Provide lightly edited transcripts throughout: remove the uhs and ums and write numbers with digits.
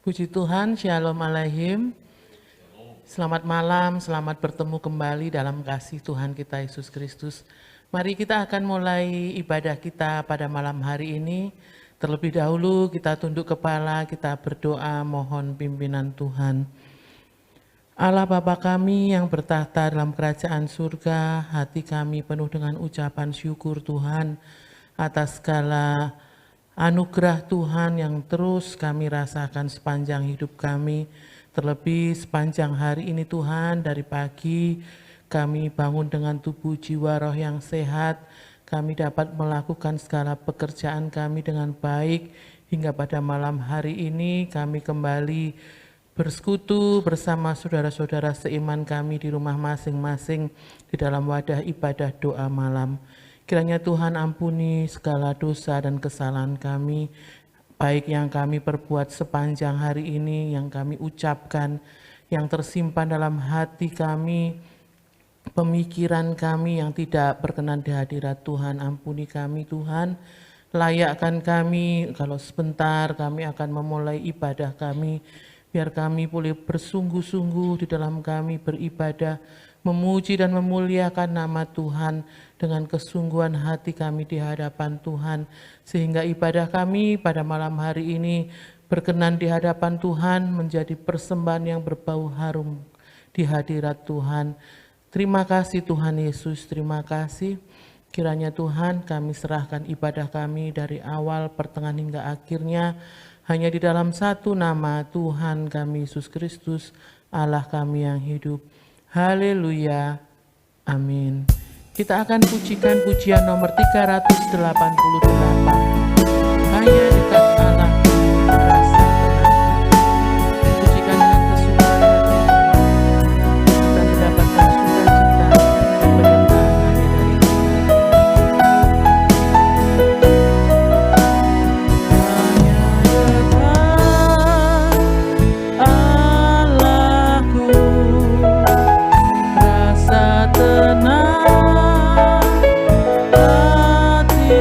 Puji Tuhan, Shalom Aleichem. Selamat malam, selamat bertemu kembali dalam kasih Tuhan kita Yesus Kristus. Mari kita akan mulai ibadah kita pada malam hari ini. Terlebih dahulu kita tunduk kepala, kita berdoa mohon pimpinan Tuhan. Allah Bapa kami yang bertahta dalam kerajaan surga, hati kami penuh dengan ucapan syukur Tuhan atas segala anugerah Tuhan yang terus kami rasakan sepanjang hidup kami, terlebih sepanjang hari ini Tuhan, dari pagi kami bangun dengan tubuh jiwa roh yang sehat, kami dapat melakukan segala pekerjaan kami dengan baik, hingga pada malam hari ini kami kembali bersekutu bersama saudara-saudara seiman kami di rumah masing-masing di dalam wadah ibadah doa malam. Kiranya Tuhan ampuni segala dosa dan kesalahan kami, baik yang kami perbuat sepanjang hari ini, yang kami ucapkan, yang tersimpan dalam hati kami, pemikiran kami yang tidak berkenan di hadirat Tuhan. Ampuni kami Tuhan, layakkan kami kalau sebentar kami akan memulai ibadah kami, biar kami boleh bersungguh-sungguh di dalam kami beribadah, memuji dan memuliakan nama Tuhan dengan kesungguhan hati kami di hadapan Tuhan, sehingga ibadah kami pada malam hari ini berkenan di hadapan Tuhan, menjadi persembahan yang berbau harum di hadirat Tuhan. Terima kasih Tuhan Yesus, terima kasih. Kiranya Tuhan kami serahkan ibadah kami dari awal, pertengahan hingga akhirnya hanya di dalam satu nama Tuhan kami Yesus Kristus, Allah kami yang hidup. Haleluya, amin. Kita akan pujikan pujian nomor 388. Hanya dekat Allah rasa tenang. Pujikan dengan kesukaan dan mendapatkan sukacita dan penyertaan hanya dari Tuhan. Hanya dekat Allahku rasa tenang. Menikmati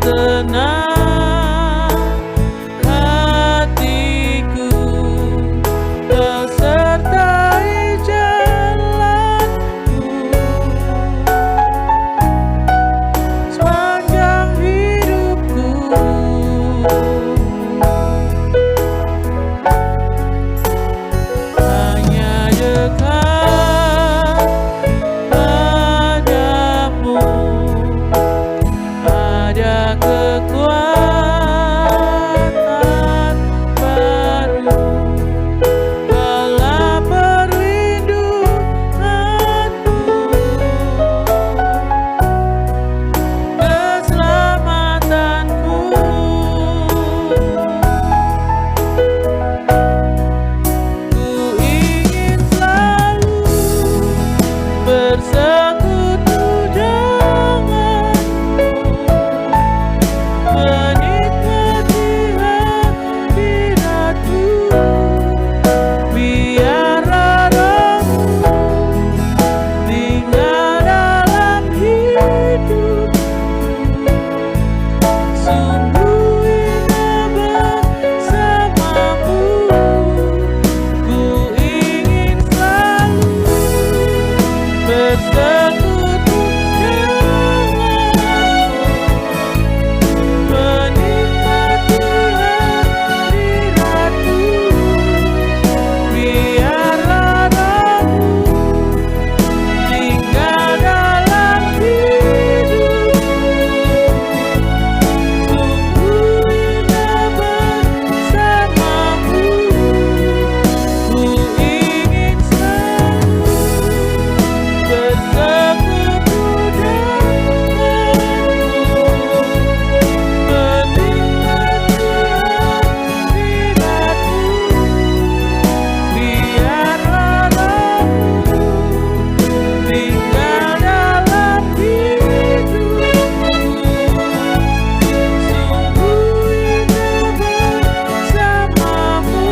tenang hatiku, Kau sertai jalanku sepanjang hidupku. Hanya dekat padamu ada kekuatan baru, Kaulah perlindunganku, keselamatanku. Ku ingin selalu bersekutu denganmu, menikmati hadiratmu. Biarlah Rohmu tinggal dalam hidupku. Sungguh indah bersamamu. Ku ingin selalu bersekutu denganmu, menikmati hadiratmu. Biarlah Rohmu tinggal dalam hidupku. Sungguh indah bersamamu. Ku ingin selalu bersekutu denganmu, menikmati hadiratmu. Biarlah Rohmu tinggal dalam hidupku. Sungguh indah bersamamu.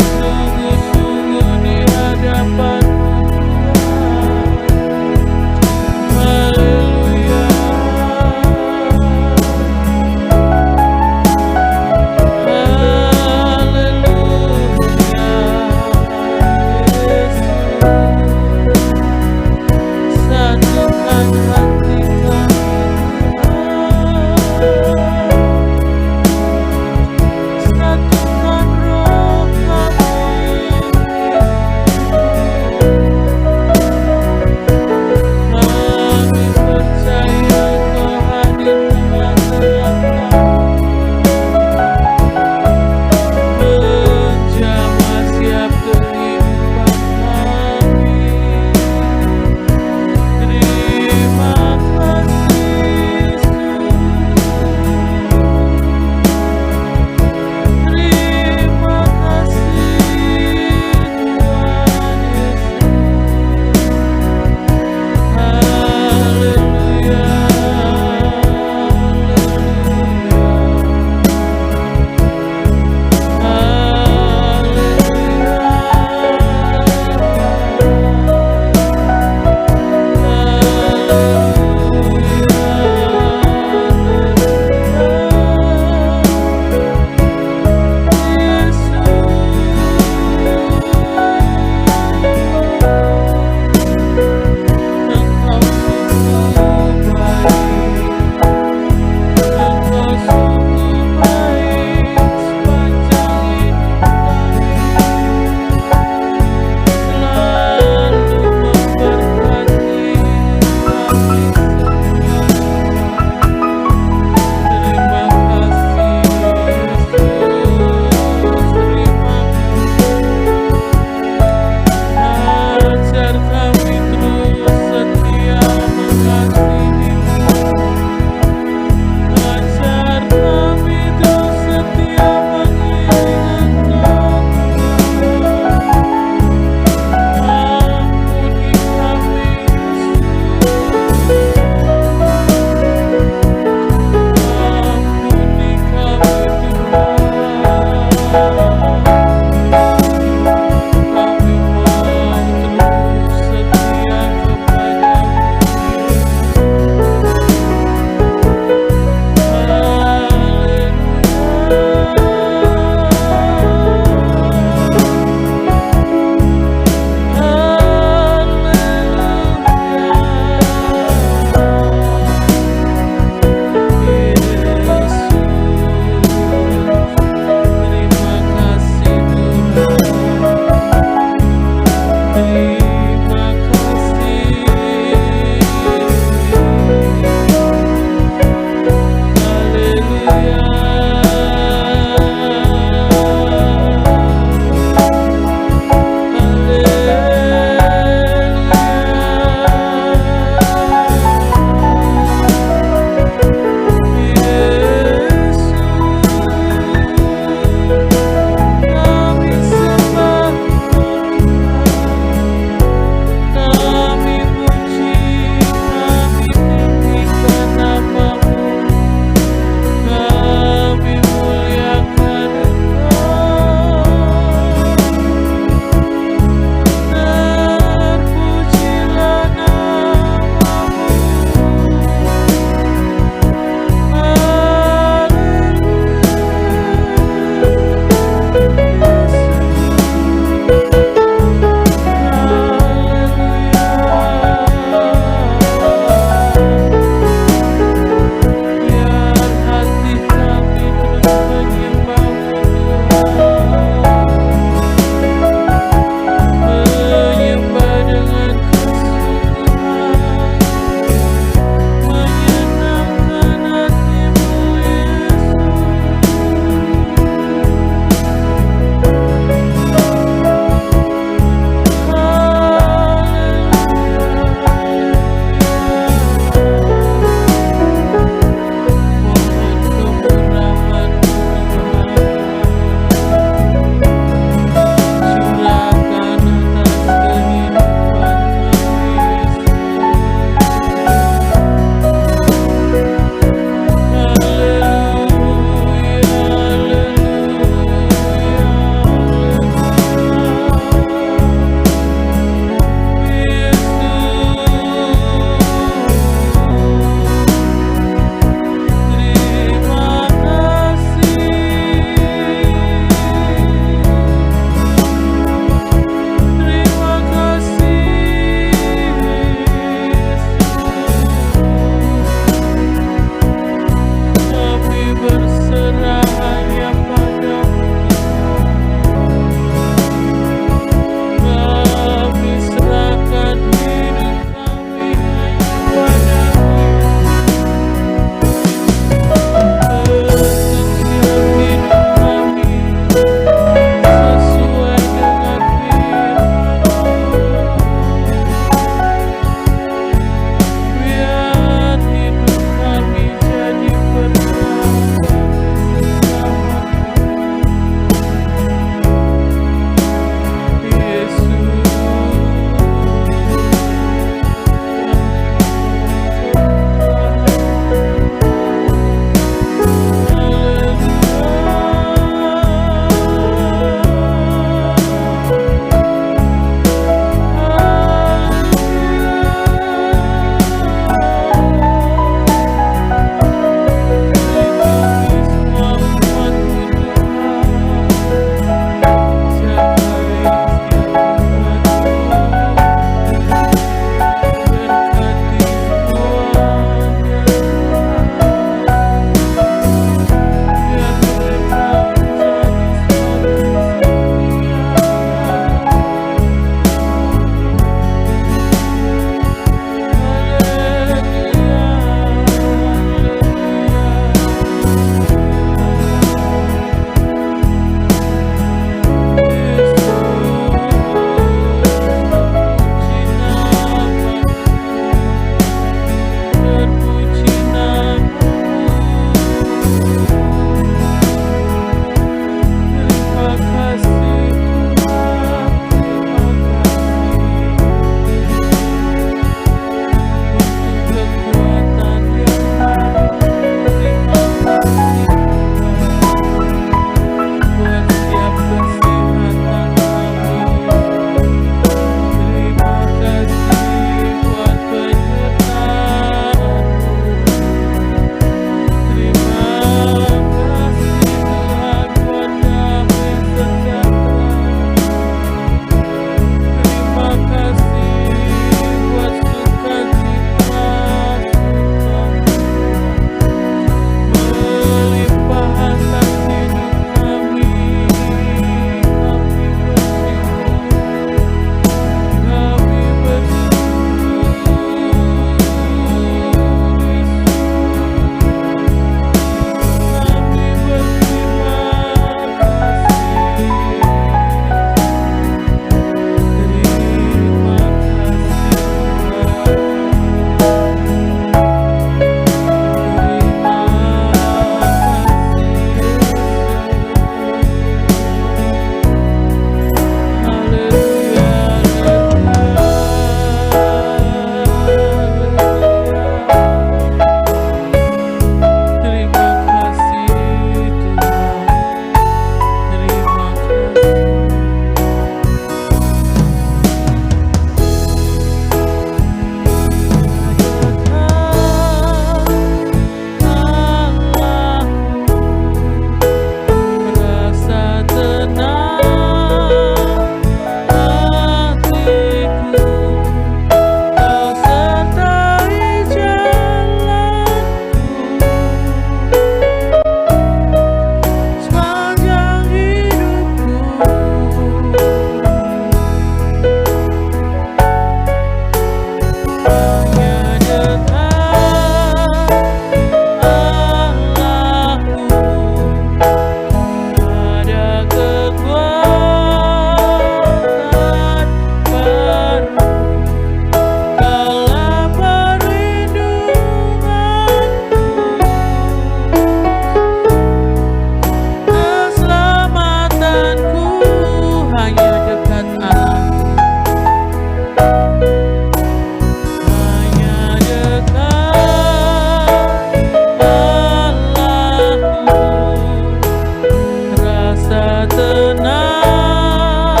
tenang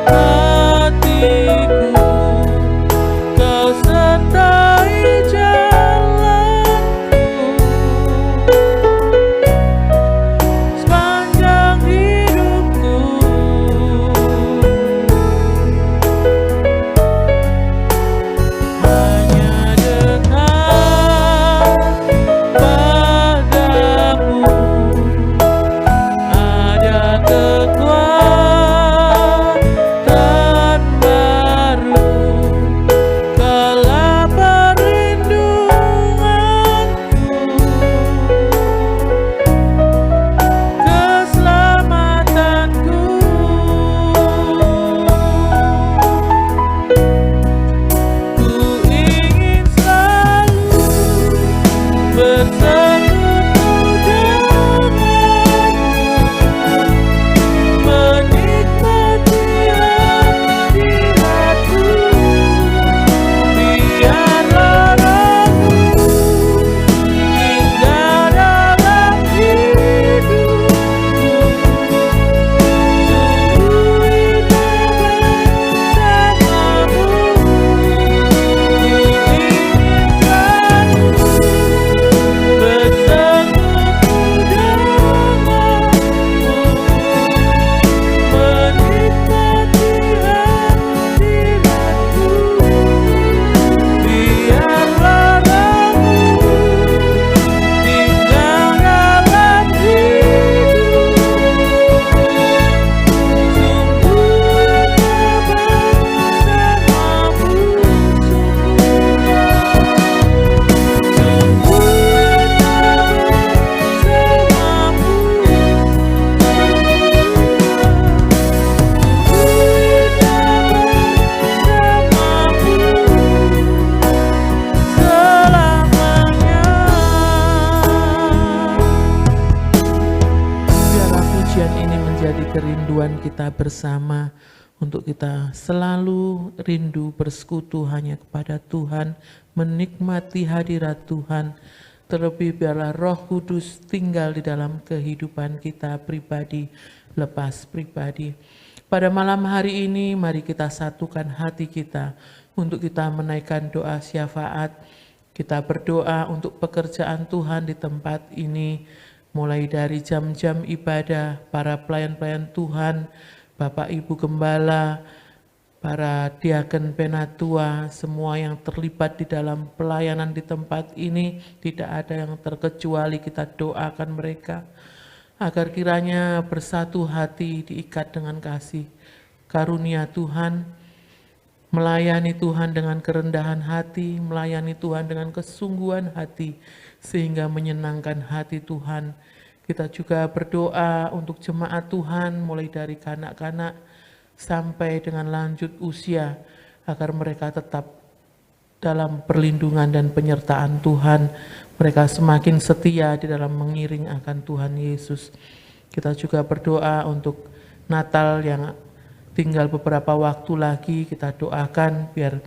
hatiku, Kau sertai jalanku sepanjang hidupku. Hanya dekat padamu ada kekuatan baru kala perlindunganku, keselamatanku. Ku ingin selalu bersekutu denganmu, menikmati hadiratmu. Biarlah rohmu tinggal dalam hidupku. Sungguh indah bersamamu. Ku ingin selalu bersekutu denganmu, menikmati hadiratmu. Biarlah rohmu tinggal dalam hidupku. Sungguh indah bersamamu. Biarlah pujian ini menjadi kerinduan kita bersama, untuk kita selalu rindu bersekutu hanya kepada Tuhan, menikmati hadirat Tuhan. Terlebih biarlah Roh Kudus tinggal di dalam kehidupan kita pribadi, lepas pribadi. Pada malam hari ini mari kita satukan hati kita untuk kita menaikkan doa syafaat. Kita berdoa untuk pekerjaan Tuhan di tempat ini, mulai dari jam-jam ibadah, para pelayan-pelayan Tuhan, Bapak Ibu Gembala, para diaken penatua, semua yang terlibat di dalam pelayanan di tempat ini, tidak ada yang terkecuali. Kita doakan mereka agar kiranya bersatu hati, diikat dengan kasih karunia Tuhan, melayani Tuhan dengan kerendahan hati, melayani Tuhan dengan kesungguhan hati, sehingga menyenangkan hati Tuhan. Kita juga berdoa untuk jemaat Tuhan, mulai dari kanak-kanak sampai dengan lanjut usia, agar mereka tetap dalam perlindungan dan penyertaan Tuhan. Mereka semakin setia di dalam mengiring akan Tuhan Yesus. Kita juga berdoa untuk Natal yang tinggal beberapa waktu lagi. Kita doakan biar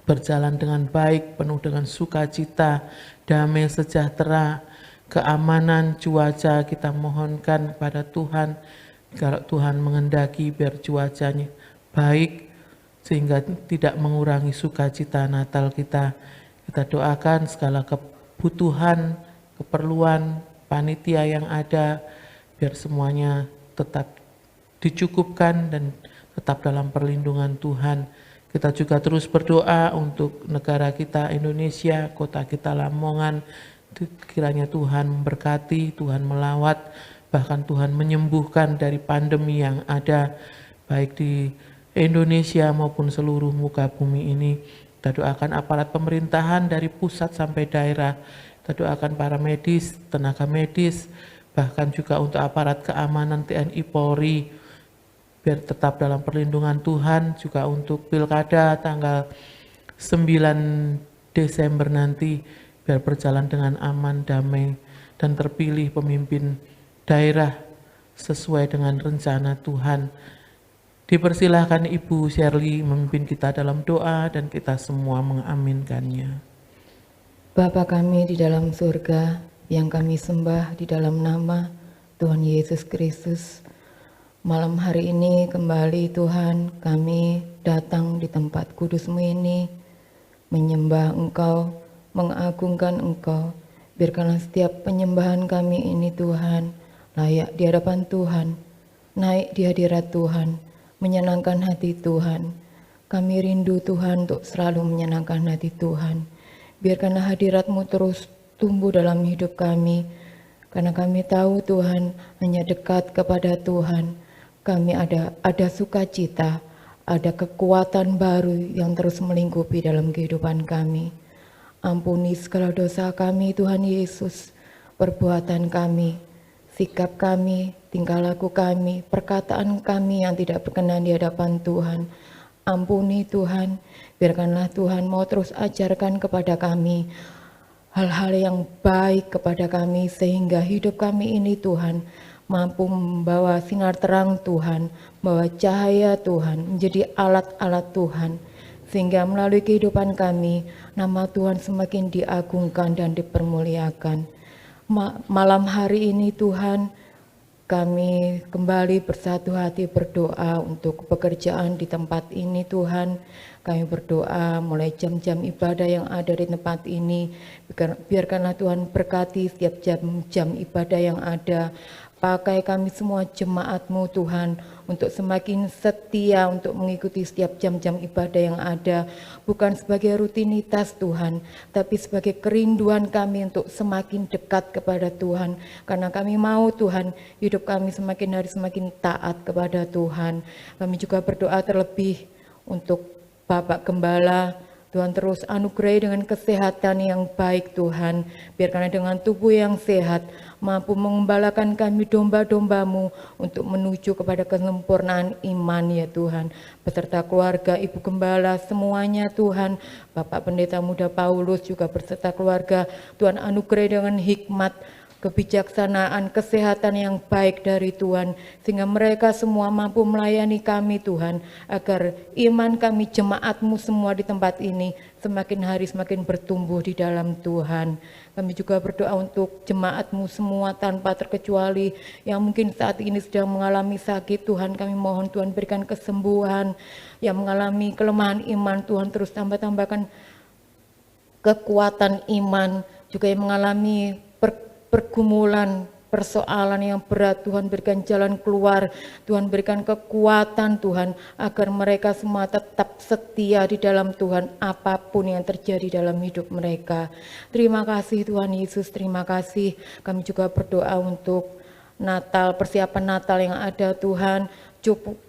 berjalan dengan baik, penuh dengan sukacita, damai sejahtera, keamanan cuaca. Kita mohonkan kepada Tuhan, kalau Tuhan mengendaki biar cuacanya baik, sehingga tidak mengurangi sukacita Natal kita. Kita doakan segala kebutuhan, keperluan panitia yang ada, biar semuanya tetap dicukupkan dan tetap dalam perlindungan Tuhan. Kita juga terus berdoa untuk negara kita Indonesia, kota kita Lamongan. Kiranya Tuhan memberkati, Tuhan melawat, bahkan Tuhan menyembuhkan dari pandemi yang ada, baik di Indonesia maupun seluruh muka bumi ini. Kita doakan aparat pemerintahan dari pusat sampai daerah. Kita doakan para medis, tenaga medis, bahkan juga untuk aparat keamanan TNI Polri, biar tetap dalam perlindungan Tuhan. Juga untuk pilkada tanggal 9 Desember nanti, biar berjalan dengan aman, damai, dan terpilih pemimpin daerah sesuai dengan rencana Tuhan. Dipersilahkan Ibu Shirley memimpin kita dalam doa dan kita semua mengaminkannya. Bapa kami di dalam surga, yang kami sembah di dalam nama Tuhan Yesus Kristus, Malam hari ini kembali Tuhan kami datang di tempat kudus-Mu ini, menyembah Engkau, mengagungkan Engkau. Biarkanlah setiap penyembahan kami ini Tuhan, layak di hadapan Tuhan, naik di hadirat Tuhan, menyenangkan hati Tuhan. Kami rindu Tuhan untuk selalu menyenangkan hati Tuhan. Biarkanlah hadirat-Mu terus tumbuh dalam hidup kami, karena kami tahu Tuhan hanya dekat kepada Tuhan. Kami ada sukacita, ada kekuatan baru yang terus melingkupi dalam kehidupan kami. Ampuni segala dosa kami Tuhan Yesus, perbuatan kami, sikap kami, tingkah laku kami, perkataan kami yang tidak berkenan di hadapan Tuhan. Ampuni Tuhan, biarkanlah Tuhan mau terus ajarkan kepada kami hal-hal yang baik kepada kami, sehingga hidup kami ini Tuhan mampu membawa sinar terang Tuhan, membawa cahaya Tuhan, menjadi alat-alat Tuhan, sehingga melalui kehidupan kami, nama Tuhan semakin diagungkan dan dipermuliakan. Malam hari ini Tuhan, kami kembali bersatu hati berdoa untuk pekerjaan di tempat ini Tuhan. Kami berdoa mulai jam-jam ibadah yang ada di tempat ini. Biarkanlah Tuhan berkati setiap jam-jam ibadah yang ada. Pakai kami semua jemaat-Mu Tuhan untuk semakin setia untuk mengikuti setiap jam-jam ibadah yang ada. Bukan sebagai rutinitas Tuhan, tapi sebagai kerinduan kami untuk semakin dekat kepada Tuhan. Karena kami mau Tuhan, hidup kami semakin hari semakin taat kepada Tuhan. Kami juga berdoa terlebih untuk Bapak Gembala, Tuhan terus anugerahi dengan kesehatan yang baik Tuhan. Biarkanlah dengan tubuh yang sehat, mampu mengembalakan kami domba-domba-Mu untuk menuju kepada kesempurnaan iman ya Tuhan. Beserta keluarga Ibu Gembala semuanya Tuhan, Bapak Pendeta Muda Paulus juga beserta keluarga, Tuhan anugerahi dengan hikmat, kebijaksanaan, kesehatan yang baik dari Tuhan, sehingga mereka semua mampu melayani kami Tuhan, agar iman kami jemaat-Mu semua di tempat ini semakin hari semakin bertumbuh di dalam Tuhan. Kami juga berdoa untuk jemaat-Mu semua tanpa terkecuali yang mungkin saat ini sedang mengalami sakit Tuhan. Kami mohon Tuhan berikan kesembuhan, yang mengalami kelemahan iman Tuhan terus tambahkan kekuatan iman, juga yang mengalami pergumulan, persoalan yang berat, Tuhan berikan jalan keluar, Tuhan berikan kekuatan Tuhan, agar mereka semua tetap setia di dalam Tuhan apapun yang terjadi dalam hidup mereka. Terima kasih Tuhan Yesus, terima kasih. Kami juga berdoa untuk Natal, persiapan Natal yang ada Tuhan,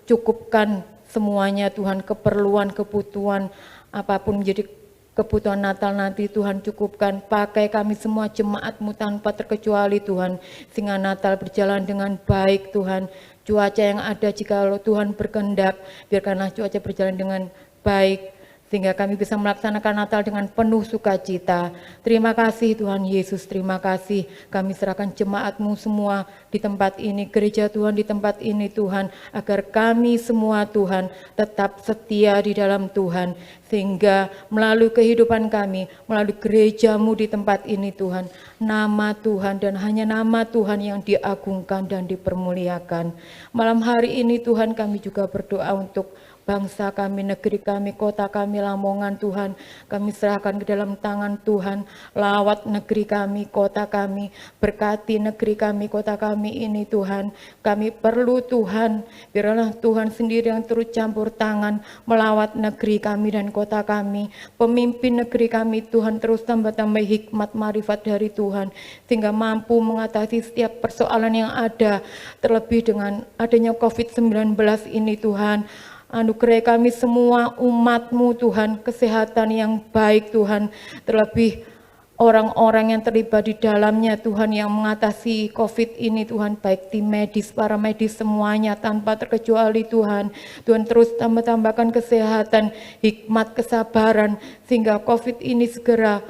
cukupkan semuanya Tuhan, keperluan, kebutuhan, apapun menjadi kebutuhan Natal nanti Tuhan cukupkan. Pakai kami semua jemaat-Mu tanpa terkecuali Tuhan, sehingga Natal berjalan dengan baik Tuhan. Cuaca yang ada jika Tuhan berkehendak, biarkanlah cuaca berjalan dengan baik, sehingga kami bisa melaksanakan Natal dengan penuh sukacita. Terima kasih Tuhan Yesus, terima kasih. Kami serahkan jemaat-Mu semua di tempat ini, gereja Tuhan di tempat ini Tuhan, agar kami semua Tuhan tetap setia di dalam Tuhan, sehingga melalui kehidupan kami, melalui gereja-Mu di tempat ini Tuhan, nama Tuhan dan hanya nama Tuhan yang diagungkan dan dipermuliakan. Malam hari ini Tuhan, kami juga berdoa untuk bangsa kami, negeri kami, kota kami, Lamongan Tuhan. Kami serahkan ke dalam tangan Tuhan. Lawat negeri kami, kota kami, berkati negeri kami, kota kami ini Tuhan. Kami perlu Tuhan, biarlah Tuhan sendiri yang turut campur tangan melawat negeri kami dan kota kami. Pemimpin negeri kami Tuhan terus tambah-tambah hikmat marifat dari Tuhan, sehingga mampu mengatasi setiap persoalan yang ada, terlebih dengan adanya COVID-19 ini Tuhan. Anugerah kami semua umat-Mu Tuhan, kesehatan yang baik Tuhan, terlebih orang-orang yang terlibat di dalamnya Tuhan, yang mengatasi COVID ini Tuhan, baik tim medis, para medis semuanya tanpa terkecuali Tuhan. Tuhan terus tambahkan kesehatan, hikmat, kesabaran, sehingga COVID ini segera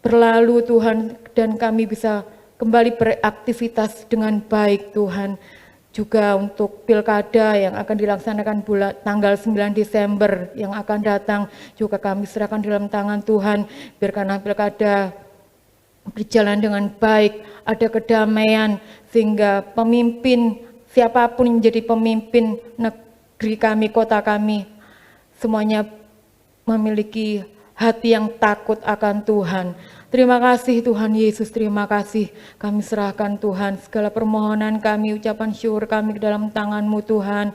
berlalu Tuhan, dan kami bisa kembali beraktivitas dengan baik Tuhan. Juga untuk pilkada yang akan dilaksanakan tanggal 9 Desember yang akan datang, juga kami serahkan dalam tangan Tuhan. Biarkanlah pilkada berjalan dengan baik, ada kedamaian, sehingga pemimpin siapapun yang menjadi pemimpin negeri kami, kota kami, semuanya memiliki hati yang takut akan Tuhan. Terima kasih Tuhan Yesus, terima kasih. Kami serahkan Tuhan segala permohonan kami, ucapan syukur kami ke dalam tangan-Mu Tuhan.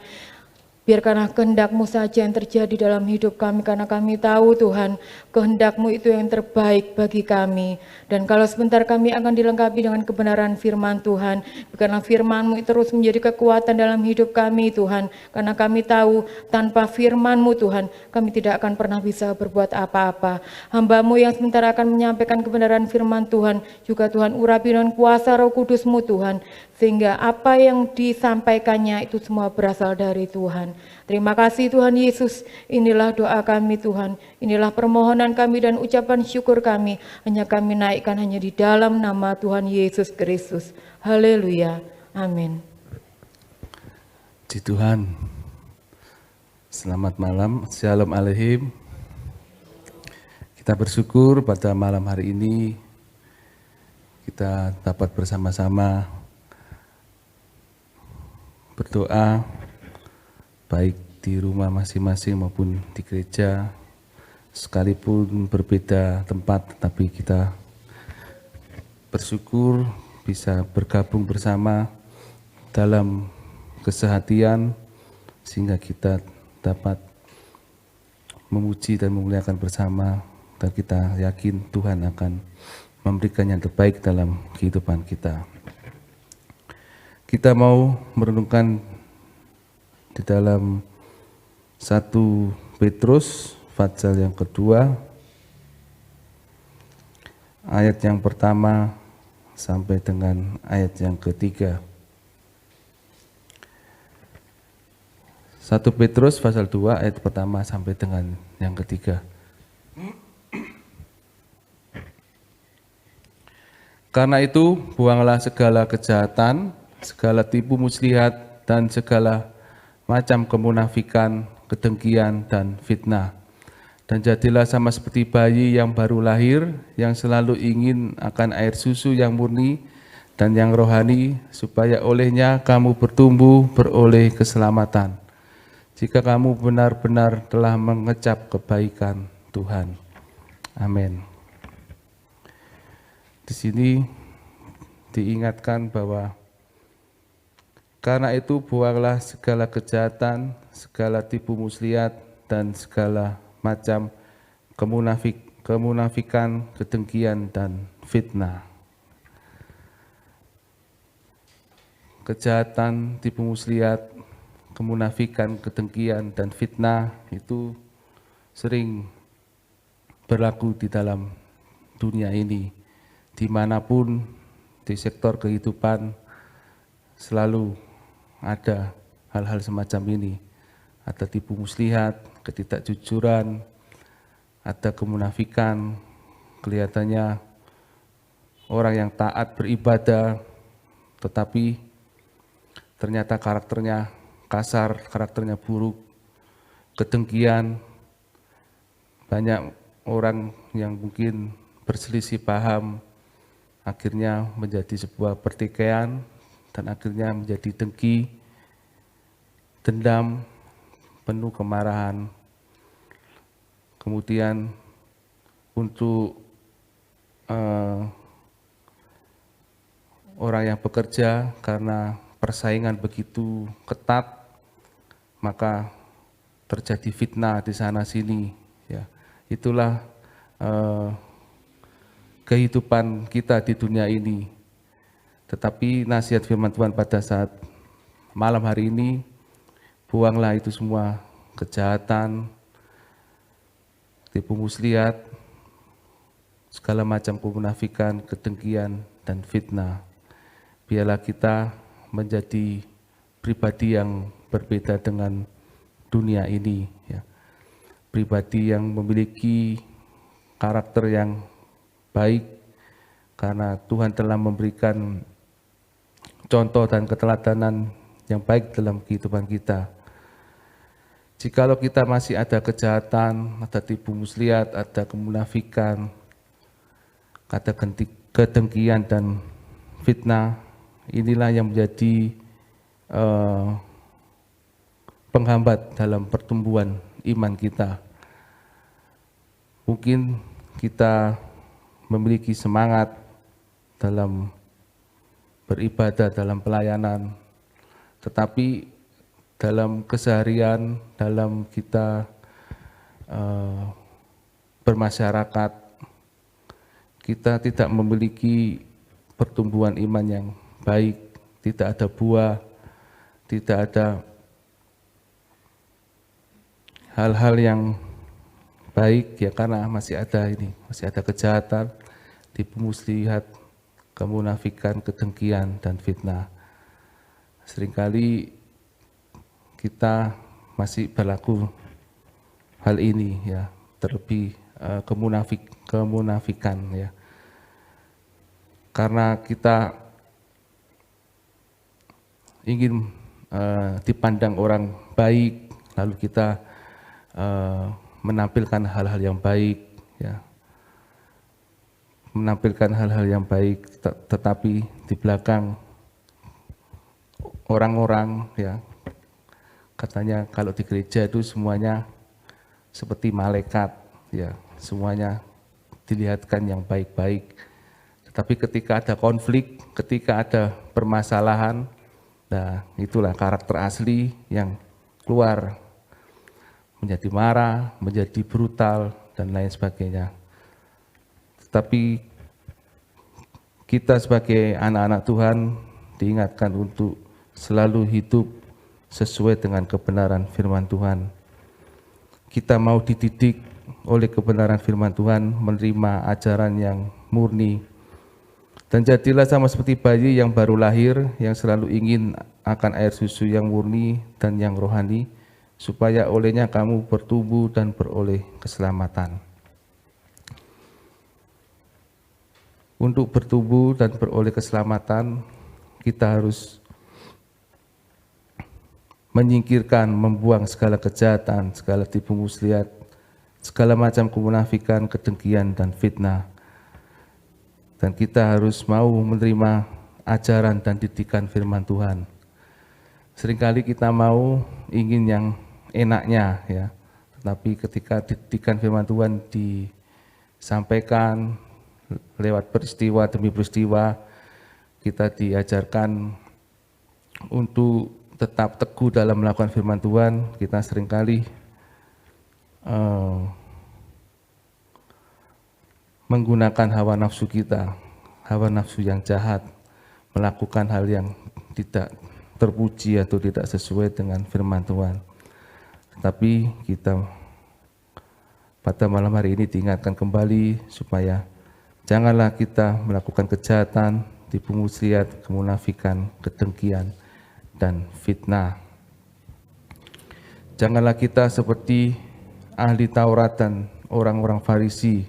Biarkanlah kehendak-Mu saja yang terjadi dalam hidup kami, karena kami tahu Tuhan, kehendak-Mu itu yang terbaik bagi kami. Dan kalau sebentar kami akan dilengkapi dengan kebenaran firman Tuhan, biarkanlah firman-Mu terus menjadi kekuatan dalam hidup kami Tuhan, karena kami tahu tanpa firman-Mu Tuhan, kami tidak akan pernah bisa berbuat apa-apa. Hamba-Mu yang sebentar akan menyampaikan kebenaran firman Tuhan, juga Tuhan urapi dengan kuasa Roh Kudus-Mu Tuhan, sehingga apa yang disampaikannya itu semua berasal dari Tuhan. Terima kasih Tuhan Yesus, inilah doa kami Tuhan, inilah permohonan kami dan ucapan syukur kami, hanya kami naikkan hanya di dalam nama Tuhan Yesus Kristus. Haleluya, amin. Puji Tuhan, selamat malam, Shalom Aleichem. Kita bersyukur pada malam hari ini kita dapat bersama-sama berdoa, baik di rumah masing-masing maupun di gereja, sekalipun berbeda tempat, tapi kita bersyukur bisa bergabung bersama dalam kesehatian, sehingga kita dapat memuji dan memuliakan bersama, dan kita yakin Tuhan akan memberikan yang terbaik dalam kehidupan kita. Kita mau merenungkan di dalam 1 Petrus pasal yang kedua, ayat yang pertama sampai dengan ayat yang ketiga. 1 Petrus pasal 2 ayat pertama sampai dengan yang ketiga. Karena itu, buanglah segala kejahatan, segala tipu muslihat, dan segala macam kemunafikan, kedengkian, dan fitnah. Dan jadilah sama seperti bayi yang baru lahir, yang selalu ingin akan air susu yang murni dan yang rohani, supaya olehnya kamu bertumbuh beroleh keselamatan, jika kamu benar-benar telah mengecap kebaikan Tuhan. Amin. Di sini diingatkan bahwa karena itu buanglah segala kejahatan, segala tipu muslihat, dan segala macam kemunafikan, kedengkian, dan fitnah. Kejahatan, tipu muslihat, kemunafikan, kedengkian, dan fitnah itu sering berlaku di dalam dunia ini. Dimanapun di sektor kehidupan selalu ada hal-hal semacam ini. Ada tipu muslihat, ketidakjujuran, ada kemunafikan. Kelihatannya orang yang taat beribadah, tetapi ternyata karakternya kasar, karakternya buruk. Kedengkian, banyak orang yang mungkin berselisih paham, akhirnya menjadi sebuah pertikaian, dan akhirnya menjadi dengki, dendam, penuh kemarahan. Kemudian untuk orang yang bekerja, karena persaingan begitu ketat, maka terjadi fitnah di sana sini. Ya, itulah kehidupan kita di dunia ini. Tetapi nasihat firman Tuhan pada saat malam hari ini, buanglah itu semua kejahatan, tipu muslihat, segala macam kemunafikan, kedengkian, dan fitnah. Biarlah kita menjadi pribadi yang berbeda dengan dunia ini, ya. Pribadi yang memiliki karakter yang baik, karena Tuhan telah memberikan contoh dan keteladanan yang baik dalam kehidupan kita. Jikalau kita masih ada kejahatan, ada tipu muslihat, ada kemunafikan, ada kedengkian dan fitnah, inilah yang menjadi penghambat dalam pertumbuhan iman kita. Mungkin kita memiliki semangat dalam beribadah, dalam pelayanan, tetapi dalam keseharian, dalam kita bermasyarakat, kita tidak memiliki pertumbuhan iman yang baik, tidak ada buah, tidak ada hal-hal yang baik, ya karena masih ada kejahatan, tipu muslihat, kemunafikan, kedengkian, dan fitnah. Seringkali kita masih berlaku hal ini, ya, terlebih kemunafikan, ya. Karena kita ingin dipandang orang baik, lalu kita menampilkan hal-hal yang baik, ya, menampilkan hal-hal yang baik, tetapi di belakang orang-orang, ya, katanya kalau di gereja itu semuanya seperti malaikat, ya, semuanya dilihatkan yang baik-baik. Tetapi ketika ada konflik, ketika ada permasalahan, nah itulah karakter asli yang keluar, menjadi marah, menjadi brutal, dan lain sebagainya. Tetapi kita sebagai anak-anak Tuhan diingatkan untuk selalu hidup sesuai dengan kebenaran firman Tuhan. Kita mau dididik oleh kebenaran firman Tuhan, menerima ajaran yang murni, dan jadilah sama seperti bayi yang baru lahir, yang selalu ingin akan air susu yang murni dan yang rohani, supaya olehnya kamu bertumbuh dan beroleh keselamatan. Untuk bertumbuh dan beroleh keselamatan, kita harus menyingkirkan, membuang segala kejahatan, segala tipu muslihat, segala macam kemunafikan, kedengkian, dan fitnah. Dan kita harus mau menerima ajaran dan didikan firman Tuhan. Seringkali kita mau ingin yang enaknya, ya, tetapi ketika didikan firman Tuhan disampaikan lewat peristiwa demi peristiwa, kita diajarkan untuk tetap teguh dalam melakukan firman Tuhan. Kita seringkali menggunakan hawa nafsu kita, hawa nafsu yang jahat, melakukan hal yang tidak terpuji atau tidak sesuai dengan firman Tuhan. Tetapi kita pada malam hari ini diingatkan kembali supaya janganlah kita melakukan kejahatan, tipu muslihat, kemunafikan, kedengkian, dan fitnah. Janganlah kita seperti ahli Taurat dan orang-orang Farisi.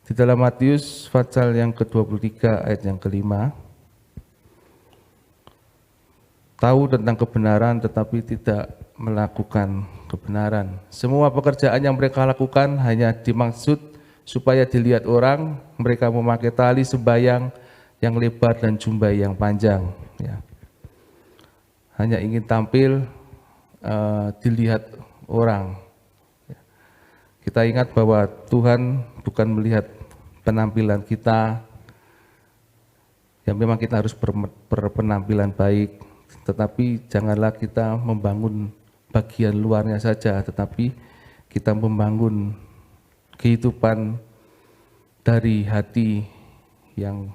Di dalam Matius pasal yang ke-23 ayat yang ke-5, tahu tentang kebenaran tetapi tidak melakukan kebenaran. Semua pekerjaan yang mereka lakukan hanya dimaksud supaya dilihat orang. Mereka memakai tali sembayang yang lebar dan jubah yang panjang, ya. Hanya ingin tampil dilihat orang. Kita ingat bahwa Tuhan bukan melihat penampilan kita, yang memang kita harus berpenampilan baik, tetapi janganlah kita membangun bagian luarnya saja, tetapi kita membangun kehidupan dari hati yang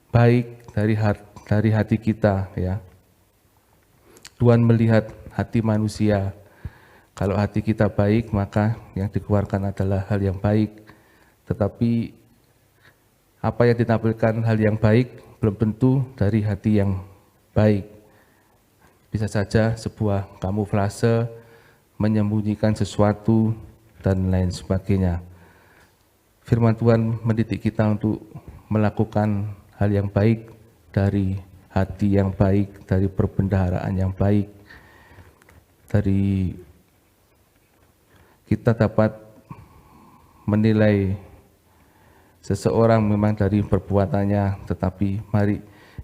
baik, dari hati kita, ya. Tuhan melihat hati manusia. Kalau hati kita baik, maka yang dikeluarkan adalah hal yang baik. Tetapi apa yang ditampilkan hal yang baik belum tentu dari hati yang baik. Bisa saja sebuah kamuflase, menyembunyikan sesuatu, dan lain sebagainya. Firman Tuhan mendidik kita untuk melakukan hal yang baik dari hati yang baik, dari perbendaharaan yang baik, dari kita dapat menilai seseorang memang dari perbuatannya, tetapi mari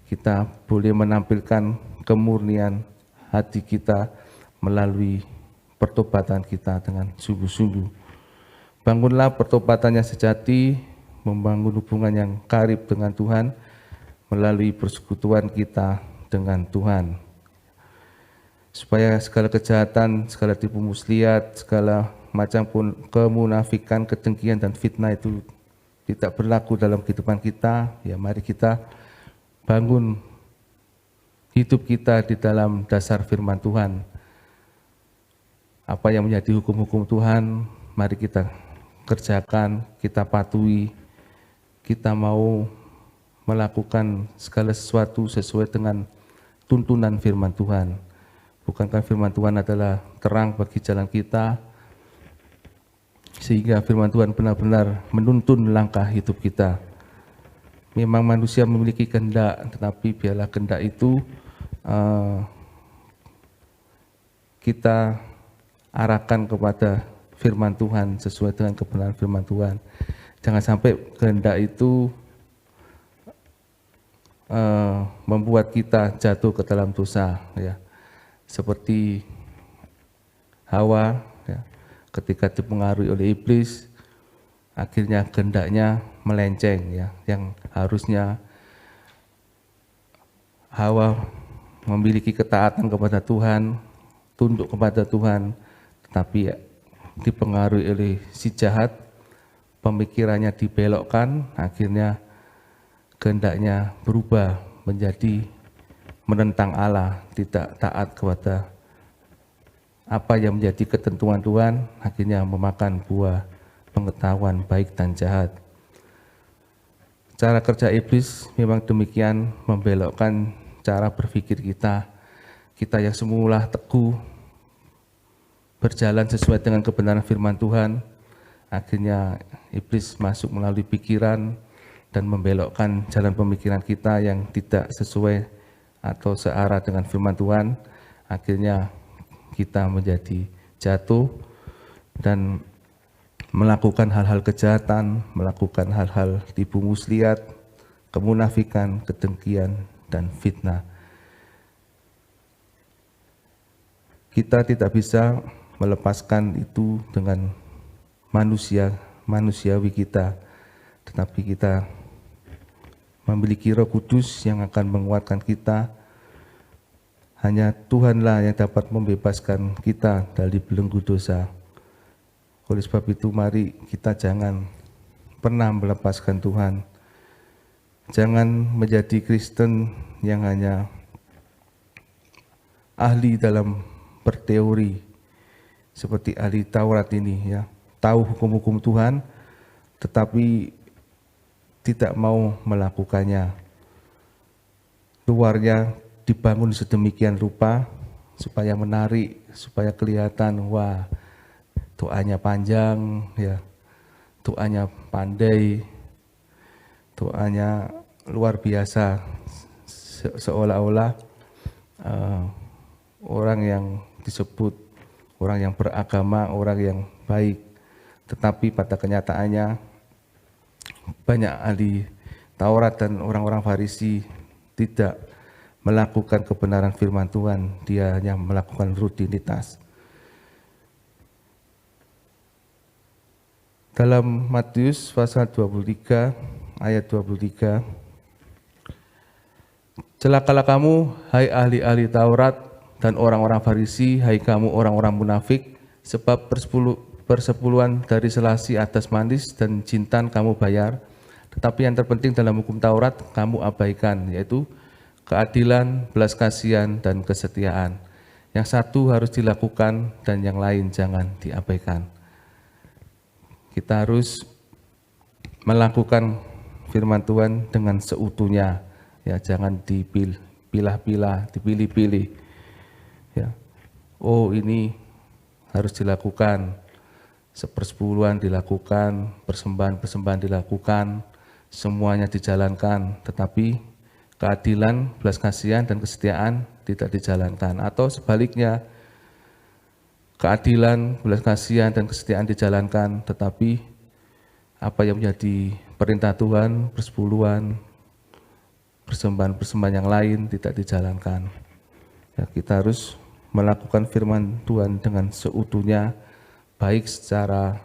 kita boleh menampilkan kemurnian hati kita melalui pertobatan kita dengan sungguh-sungguh. Bangunlah pertobatan yang sejati, membangun hubungan yang karib dengan Tuhan melalui persekutuan kita dengan Tuhan. Supaya segala kejahatan, segala tipu muslihat, segala macam pun kemunafikan, kedengkian dan fitnah itu tidak berlaku dalam kehidupan kita, ya mari kita bangun hidup kita di dalam dasar firman Tuhan. Apa yang menjadi hukum-hukum Tuhan, mari kita kerjakan, kita patuhi, kita mau melakukan segala sesuatu sesuai dengan tuntunan firman Tuhan. Bukankah firman Tuhan adalah terang bagi jalan kita, sehingga firman Tuhan benar-benar menuntun langkah hidup kita. Memang manusia memiliki kehendak, tetapi biarlah kehendak itu kita arahkan kepada firman Tuhan sesuai dengan kebenaran firman Tuhan. Jangan sampai kehendak itu membuat kita jatuh ke dalam dosa, ya. Seperti Hawa, ya, ketika dipengaruhi oleh iblis, akhirnya kehendaknya melenceng, ya. Yang harusnya Hawa memiliki ketaatan kepada Tuhan, tunduk kepada Tuhan, tetapi dipengaruhi oleh si jahat, pemikirannya dibelokkan, akhirnya kehendaknya berubah menjadi menentang Allah, tidak taat kepada apa yang menjadi ketentuan Tuhan, akhirnya memakan buah pengetahuan baik dan jahat. Cara kerja iblis memang demikian, membelokkan cara berpikir kita. Kita yang semula teguh berjalan sesuai dengan kebenaran firman Tuhan, akhirnya iblis masuk melalui pikiran dan membelokkan jalan pemikiran kita yang tidak sesuai atau searah dengan firman Tuhan. Akhirnya kita menjadi jatuh dan melakukan hal-hal kejahatan, melakukan hal-hal tipu muslihat, kemunafikan, kedengkian, dan fitnah. Kita tidak bisa melepaskan itu dengan manusiawi kita, tetapi kita memiliki Roh Kudus yang akan menguatkan kita. Hanya Tuhanlah yang dapat membebaskan kita dari belenggu dosa. Oleh sebab itu mari kita jangan pernah melepaskan Tuhan. Jangan menjadi Kristen yang hanya ahli dalam berteori seperti ahli Taurat ini, ya, tahu hukum-hukum Tuhan tetapi tidak mau melakukannya. Luarnya dibangun sedemikian rupa supaya menarik, supaya kelihatan, wah, doanya panjang, ya, doanya pandai, doanya luar biasa, seolah-olah orang yang disebut orang yang beragama, orang yang baik, tetapi pada kenyataannya banyak ahli Taurat dan orang-orang Farisi tidak melakukan kebenaran firman Tuhan, dia hanya melakukan rutinitas. Dalam Matius pasal 23 ayat 23, celakalah kamu, hai ahli-ahli Taurat dan orang-orang Farisi, hai kamu orang-orang munafik, sebab persepuluhan dari selasi atas manis dan jintan kamu bayar, tetapi yang terpenting dalam hukum Taurat kamu abaikan, yaitu keadilan, belas kasihan, dan kesetiaan. Yang satu harus dilakukan dan yang lain jangan diabaikan. Kita harus melakukan firman Tuhan dengan seutuhnya, ya, jangan dipilah-pilah, dipilih-pilih, ya. Oh, ini harus dilakukan, sepersepuluhan dilakukan, persembahan-persembahan dilakukan, semuanya dijalankan, tetapi keadilan, belas kasihan, dan kesetiaan tidak dijalankan. Atau sebaliknya, keadilan, belas kasihan, dan kesetiaan dijalankan, tetapi apa yang menjadi perintah Tuhan, persepuluhan, persembahan-persembahan yang lain tidak dijalankan. Ya, kita harus melakukan firman Tuhan dengan seutuhnya, baik secara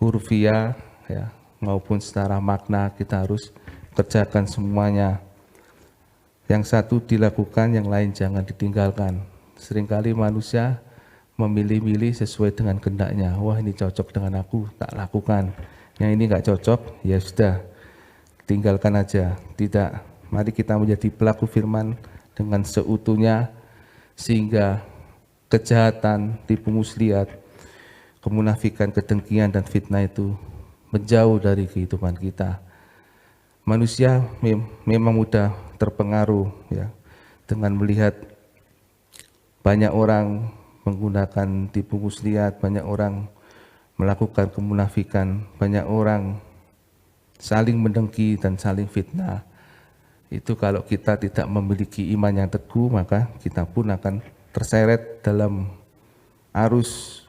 hurufiah ya, maupun secara makna. Kita harus kerjakan semuanya. Yang satu dilakukan, yang lain jangan ditinggalkan. Seringkali manusia memilih-milih sesuai dengan kehendaknya. Wah, ini cocok dengan aku, tak lakukan. Yang ini enggak cocok, ya sudah, tinggalkan aja. Tidak, mari kita menjadi pelaku firman dengan seutuhnya, sehingga kejahatan, tipu muslihat, kemunafikan, kedengkian, dan fitnah itu menjauh dari kehidupan kita. Manusia memang mudah terpengaruh ya, dengan melihat banyak orang menggunakan tipu muslihat, banyak orang melakukan kemunafikan, banyak orang saling mendengki dan saling fitnah. Itu kalau kita tidak memiliki iman yang teguh, maka kita pun akan terseret dalam arus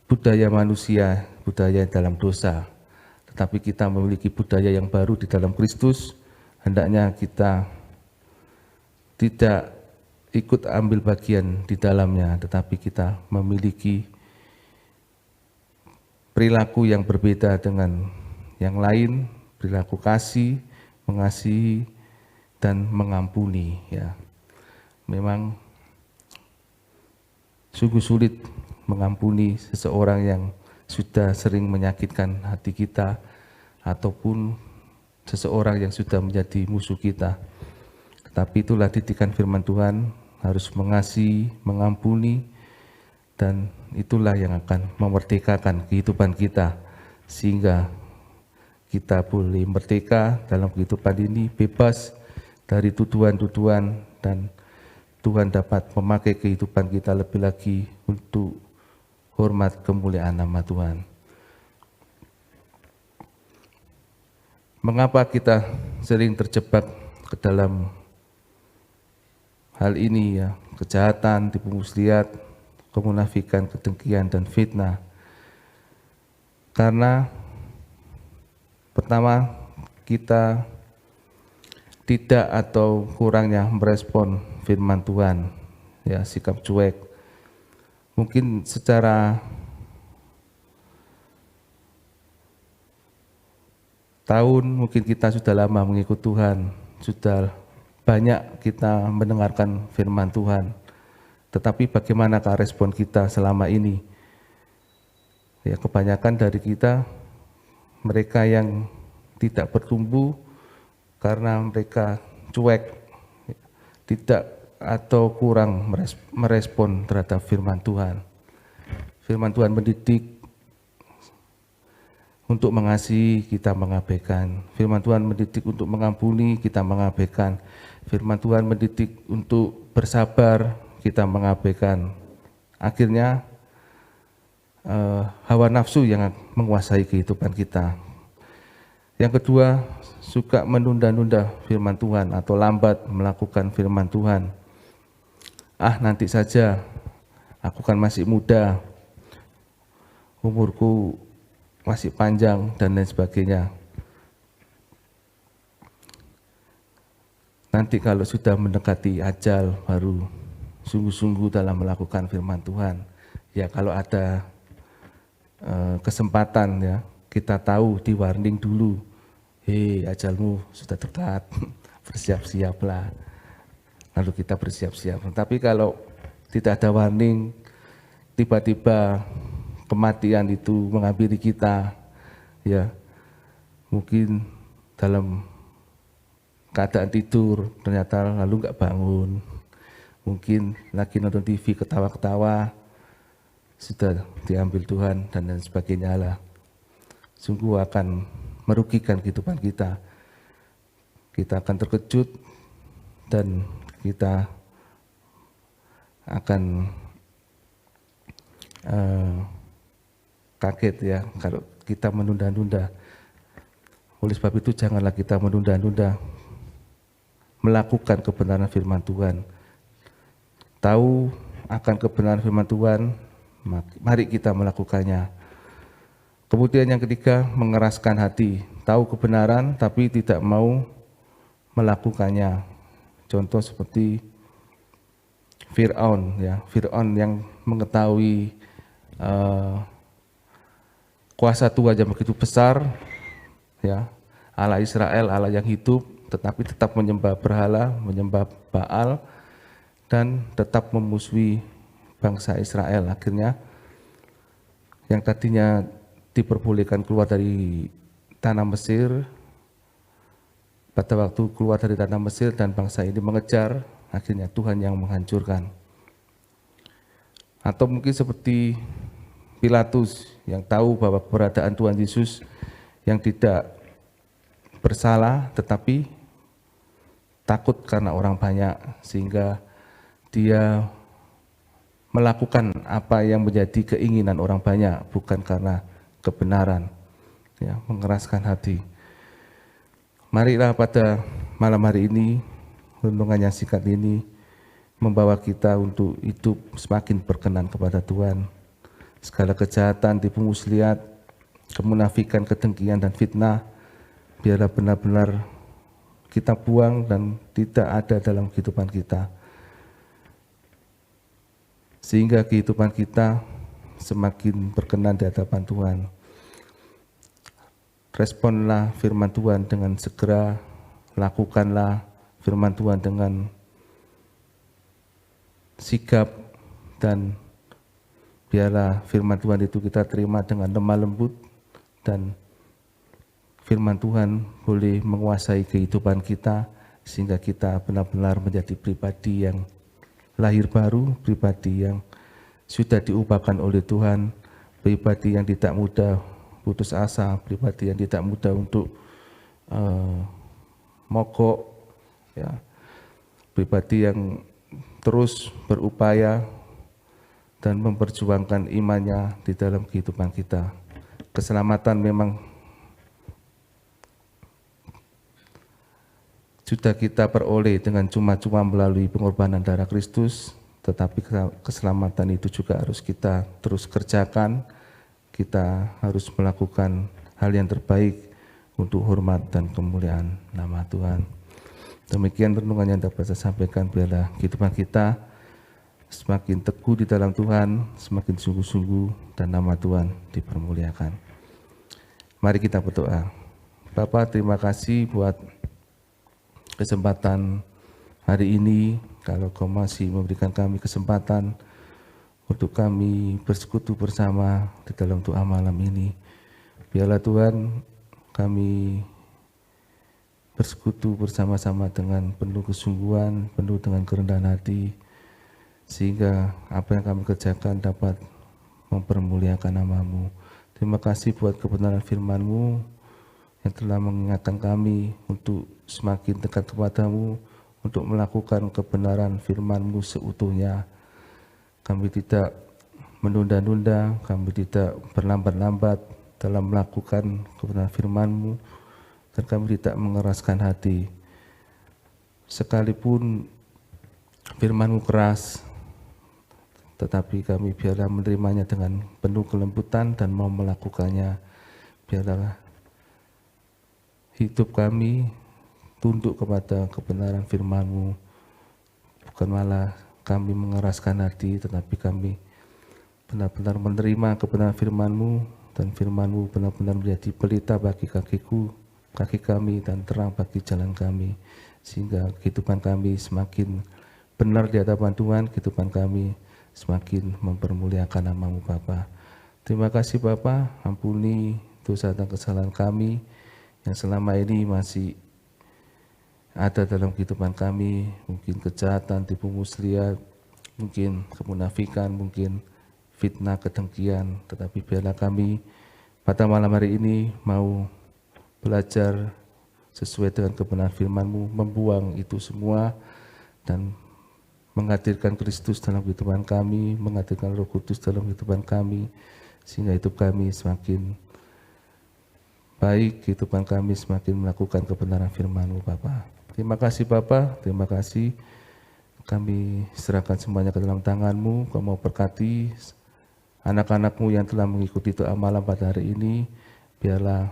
budaya manusia, budaya dalam dosa. Tetapi kita memiliki budaya yang baru di dalam Kristus, hendaknya kita tidak ikut ambil bagian di dalamnya, tetapi kita memiliki perilaku yang berbeda dengan yang lain, perilaku kasih, mengasihi, dan mengampuni. Ya, memang sungguh sulit mengampuni seseorang yang sudah sering menyakitkan hati kita, ataupun seseorang yang sudah menjadi musuh kita. Tetapi itulah didikan firman Tuhan, harus mengasihi, mengampuni, dan itulah yang akan memerdekakan kehidupan kita, sehingga kita boleh merdeka dalam kehidupan ini, bebas dari tuduhan-tuduhan, dan Tuhan dapat memakai kehidupan kita lebih lagi untuk hormat kemuliaan nama Tuhan. Mengapa kita sering terjebak ke dalam hal ini ya, kejahatan, tipu muslihat, kemunafikan, kedengkian, dan fitnah? Karena pertama, kita tidak atau kurangnya merespon firman Tuhan, ya, sikap cuek. Mungkin secara tahun, mungkin kita sudah lama mengikut Tuhan, sudah banyak kita mendengarkan firman Tuhan. Tetapi bagaimanakah respon kita selama ini? Ya, kebanyakan dari kita, mereka yang tidak bertumbuh karena mereka cuek, tidak atau kurang merespon terhadap firman Tuhan. Firman Tuhan mendidik untuk mengasihi, kita mengabaikan. Firman Tuhan mendidik untuk mengampuni, kita mengabaikan. Firman Tuhan mendidik untuk bersabar, kita mengabaikan. Akhirnya hawa nafsu yang menguasai kehidupan kita. Yang kedua, suka menunda-nunda firman Tuhan atau lambat melakukan firman Tuhan. Nanti saja, aku kan masih muda, umurku masih panjang, dan lain sebagainya. Nanti kalau sudah mendekati ajal, baru sungguh-sungguh dalam melakukan firman Tuhan. Ya, kalau ada kesempatan ya, kita tahu, di warning dulu, hei, ajalmu sudah dekat, bersiap-siaplah. Lalu kita bersiap-siap. Tapi kalau tidak ada warning, tiba-tiba kematian itu menghampiri kita, ya, mungkin dalam keadaan tidur, ternyata lalu nggak bangun, mungkin lagi nonton TV, ketawa-ketawa, sudah diambil Tuhan, dan lain sebagainya lah. Sungguh akan merugikan kehidupan kita. Kita akan terkejut, dan kita akan kaget ya kalau kita menunda-nunda. Oleh sebab itu janganlah kita menunda-nunda melakukan kebenaran firman Tuhan. Tahu akan kebenaran firman Tuhan, mari kita melakukannya. Kemudian yang ketiga, mengeraskan hati tahu kebenaran tapi tidak mau melakukannya. Contoh seperti Fir'aun, ya, Fir'aun yang mengetahui kuasa Tuhan yang begitu besar, ya, Allah Israel, Allah yang hidup, tetapi tetap menyembah berhala, menyembah Baal, dan tetap memusuhi bangsa Israel. Akhirnya yang tadinya diperbolehkan keluar dari tanah Mesir, pada waktu keluar dari tanah Mesir dan bangsa ini mengejar, akhirnya Tuhan yang menghancurkan. Atau mungkin seperti Pilatus yang tahu bahwa keberadaan Tuhan Yesus yang tidak bersalah tetapi takut karena orang banyak, sehingga dia melakukan apa yang menjadi keinginan orang banyak, bukan karena kebenaran, ya, mengeraskan hati. Marilah pada malam hari ini, renungan yang singkat ini membawa kita untuk hidup semakin berkenan kepada Tuhan. Segala kejahatan, tipu muslihat, kemunafikan, kedengkian, dan fitnah, biarlah benar-benar kita buang dan tidak ada dalam kehidupan kita, sehingga kehidupan kita semakin berkenan di hadapan Tuhan. Responlah firman Tuhan dengan segera, lakukanlah firman Tuhan dengan sigap, dan biarlah firman Tuhan itu kita terima dengan lemah lembut, dan firman Tuhan boleh menguasai kehidupan kita sehingga kita benar-benar menjadi pribadi yang lahir baru, pribadi yang sudah diubahkan oleh Tuhan, pribadi yang tidak mudah putus asa, pribadi yang tidak mudah untuk mogok, ya, pribadi yang terus berupaya dan memperjuangkan imannya di dalam kehidupan kita. Keselamatan memang sudah kita peroleh dengan cuma-cuma melalui pengorbanan darah Kristus, tetapi keselamatan itu juga harus kita terus kerjakan. Kita harus melakukan hal yang terbaik untuk hormat dan kemuliaan nama Tuhan. Demikian renungan yang dapat saya sampaikan. Biarlah kehidupan kita semakin teguh di dalam Tuhan, semakin sungguh-sungguh, dan nama Tuhan dipermuliakan. Mari kita berdoa. Bapa, terima kasih buat kesempatan hari ini. Kalau Kau masih memberikan kami kesempatan untuk kami bersekutu bersama di dalam doa malam ini. Biarlah Tuhan kami bersekutu bersama-sama dengan penuh kesungguhan, penuh dengan kerendahan hati, sehingga apa yang kami kerjakan dapat mempermuliakan nama-Mu. Terima kasih buat kebenaran firman-Mu yang telah mengingatkan kami untuk semakin dekat kepada-Mu, untuk melakukan kebenaran firman-Mu seutuhnya. Kami tidak menunda-nunda, kami tidak berlambat-lambat dalam melakukan kebenaran firman-Mu, dan kami tidak mengeraskan hati. Sekalipun firman-Mu keras, tetapi kami biarlah menerimanya dengan penuh kelembutan dan mau melakukannya. Biarlah hidup kami tunduk kepada kebenaran firman-Mu, bukan malah kami mengeraskan hati, tetapi kami benar-benar menerima kebenaran firman-Mu, dan firman-Mu benar-benar menjadi pelita bagi kakiku, kaki kami, dan terang bagi jalan kami, sehingga kehidupan kami semakin benar di hadapan Tuhan, kehidupan kami semakin mempermuliakan nama-Mu Bapa. Terima kasih Bapa, ampuni dosa dan kesalahan kami yang selama ini masih ada dalam kehidupan kami, mungkin kejahatan, tipu muslihat, mungkin kemunafikan, mungkin fitnah, kedengkian, tetapi biarlah kami pada malam hari ini mau belajar sesuai dengan kebenaran firman-Mu, membuang itu semua dan menghadirkan Kristus dalam kehidupan kami, menghadirkan Roh Kudus dalam kehidupan kami, sehingga hidup kami semakin baik, kehidupan kami semakin melakukan kebenaran firman-Mu Bapa. Terima kasih Bapa, terima kasih. Kami serahkan semuanya ke dalam tangan-Mu. Kau mau berkati anak-anak-Mu yang telah mengikuti doa malam pada hari ini. Biarlah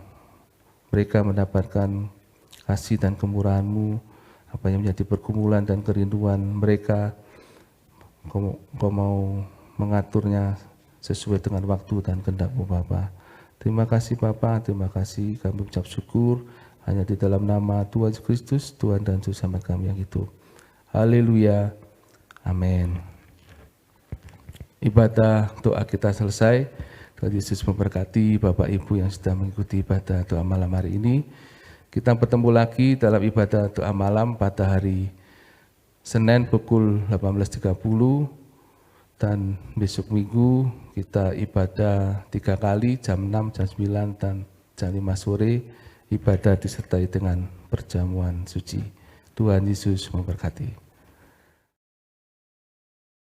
mereka mendapatkan kasih dan kemurahan-Mu, apa yang menjadi pergumulan dan kerinduan mereka, Engkau mau mengaturnya sesuai dengan waktu dan kehendak-Mu Bapa. Terima kasih Bapa, terima kasih, kami ucap syukur hanya di dalam nama Tuhan Yesus Kristus, Tuhan dan Juru Selamat kami yang hidup. Haleluya, amin. Ibadah doa kita selesai. Tuhan Yesus memberkati Bapak Ibu yang sudah mengikuti ibadah doa malam hari ini. Kita bertemu lagi dalam ibadah doa malam pada hari Senin pukul 18.30 dan besok Minggu kita ibadah 3 kali, jam 6, jam 9, dan jam 5 sore. Ibadah disertai dengan perjamuan suci. Tuhan Yesus memberkati.